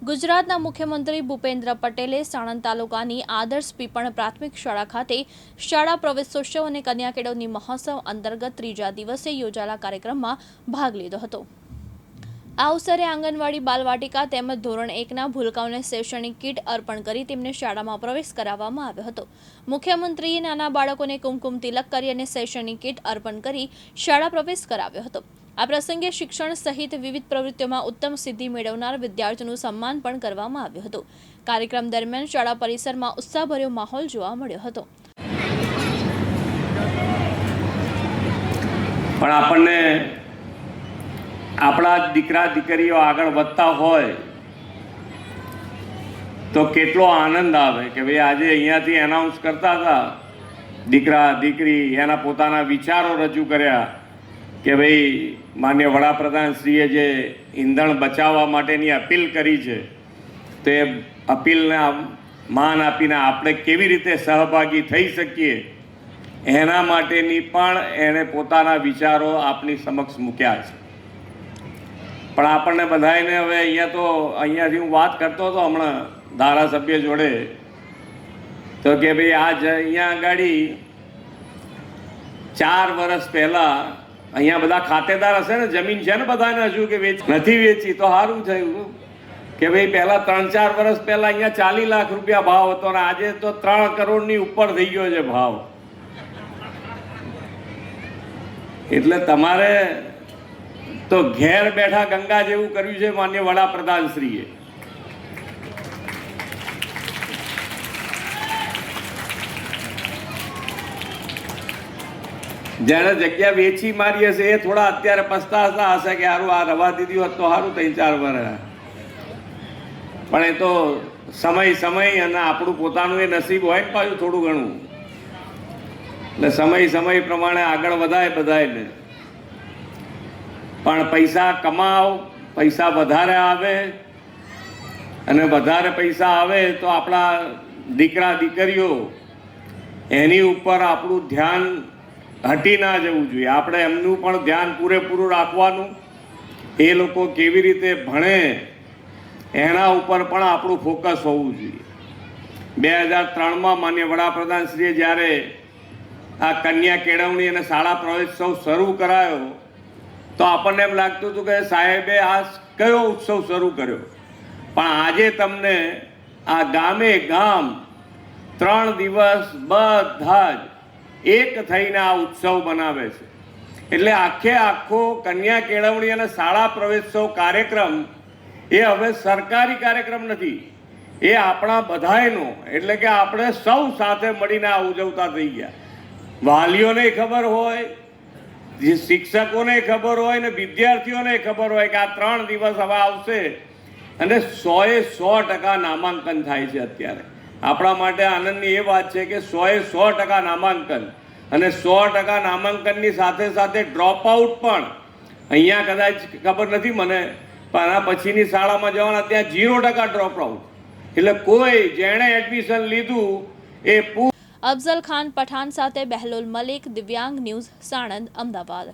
ગુજરાતના મુખ્યમંત્રી ભૂપેન્દ્ર પટેલે સાણંદ તાલુકાની આદર્શ પીપણ પ્રાથમિક શાળા ખાતે શાળા પ્રવેશોત્સવ અને કન્યા કેળવણી મહોત્સવ અંતર્ગત ત્રીજા દિવસે યોજાયેલા કાર્યક્રમમાં ભાગ લીધો હતો। આ અવસરે આંગણવાડી બાલવાટિકા તેમજ ધોરણ 1ના ભૂલકાઓને શૈક્ષણિક કીટ અર્પણ કરી તેમને શાળામાં પ્રવેશ કરાવવામાં આવ્યો હતો। મુખ્યમંત્રીએ નાના બાળકોને કુમકુમ તિલક કરી અને શૈક્ષણિક કીટ અર્પણ કરી શાળા પ્રવેશ કરાવ્યો હતો। આ પ્રસંગે શિક્ષણ સહિત વિવિધ પ્રવૃત્તિઓમાં ઉત્તમ સિદ્ધિ મેળવનાર વિદ્યાર્થીઓનું સન્માન પણ કરવામાં આવ્યું હતું। કાર્યક્રમ દરમિયાન શાળા પરિસરમાં ઉત્સાહભર્યો માહોલ જોવા મળ્યો હતો। પણ આપણને આપણા દીકરા દીકરીઓ આગળ વધતા હોય તો કેટલો આનંદ આવે કે ભાઈ આજે અહીંયાથી એનાઉન્સ કરતા હતા દીકરા દીકરી એના પોતાના વિચારો રજૂ કર્યા કે ભાઈ માન્ય વડાપ્રધાનશ્રીએ જે ઈંધણ બચાવવા માટેની અપીલ કરી છે તે અપીલને માન આપીને આપણે કેવી રીતે સહભાગી થઈ શકીએ એના માટેની પણ એણે પોતાના વિચારો આપની સમક્ષ મૂક્યા છે। પણ આપણને બધાને હવે અહીંયાથી હું વાત કરતો હતો હમણાં ધારાસભ્ય જોડે તો કે ભાઈ આજ અહીંયા આગળ 4 વર્ષ પહેલાં અહીંયા બધા ખાતેદાર હશે ને, જમીન છે ને બધાને હજુ કે નથી વેચી તો સારું થયું કે ભાઈ પહેલાં 3-4 વર્ષ પહેલાં અહીંયા 40 લાખ રૂપિયા ભાવ હતો ને આજે તો 3 કરોડની ઉપર થઈ ગયો છે ભાવ। એટલે તમારે તો ઘેર બેઠા ગંગા જેવું કર્યું છે માન્ય વડાપ્રધાનશ્રીએ। જેને જગ્યા વેચી મારી હશે એ થોડા અત્યારે પસ્તાતા હશે કે સારું આ રવા દીધી હોત તો સારું 3-4 વર્ષ, પણ એ તો સમય અને આપણું પોતાનું એ નસીબ હોય ને પાછું થોડું ઘણું, એટલે સમય પ્રમાણે આગળ વધાય બધાને। પણ પૈસા કમાવ, પૈસા વધારે આવે અને વધારે પૈસા આવે તો આપણા દીકરા દીકરીઓ એની ઉપર આપણું ધ્યાન હટી ના જવું જોઈએ। આપણે એમનું પણ ધ્યાન પૂરેપૂરું રાખવાનું, એ લોકો કેવી રીતે ભણે એના ઉપર પણ આપણું ફોકસ હોવું જોઈએ। 2003માં માન્ય વડાપ્રધાનશ્રીએ જ્યારે આ કન્યા કેળવણી અને શાળા પ્રવેશોત્સવ શરૂ કરાયો તો આપણને એમ લાગતું હતું કે સાહેબે આ કયો ઉત્સવ શરૂ કર્યો, પણ આજે તમને આ ગામે ગામ 3 દિવસ બધા જ એક થઈને આ ઉત્સવ બનાવે છે। એટલે આખો કન્યા કેળવણી અને શાળા પ્રવેશોત્સવ કાર્યક્રમ એ હવે સરકારી કાર્યક્રમ નથી, એ આપણા બધાયનો, એટલે કે આપણે સૌ સાથે મળીને આ ઉજવતા થઈ ગયા। વાલીઓને ખબર હોય, શિક્ષકોને ખબર હોય ને વિદ્યાર્થીઓને ખબર હોય કે આ 3 દિવસ હવે આવશે અને 100% નામાંકન થાય છે। અત્યારે આપણા માટે આનંદની એ વાત છે કે 100% નામાંકન, અને 100% નામાંકનની સાથે સાથે ડ્રોપ આઉટ પણ અહીંયા કદાચ ખબર નથી મને, પણ આ પછીની શાળામાં જવાના ત્યાં 0% ડ્રોપ આઉટ, એટલે કોઈ જેણે એડમિશન લીધું એ અફઝલ ખાન પઠાણ સાથે બહેલોલ મલિક, દિવ્યાંગ ન્યૂઝ, સાણંદ, અમદાવાદ।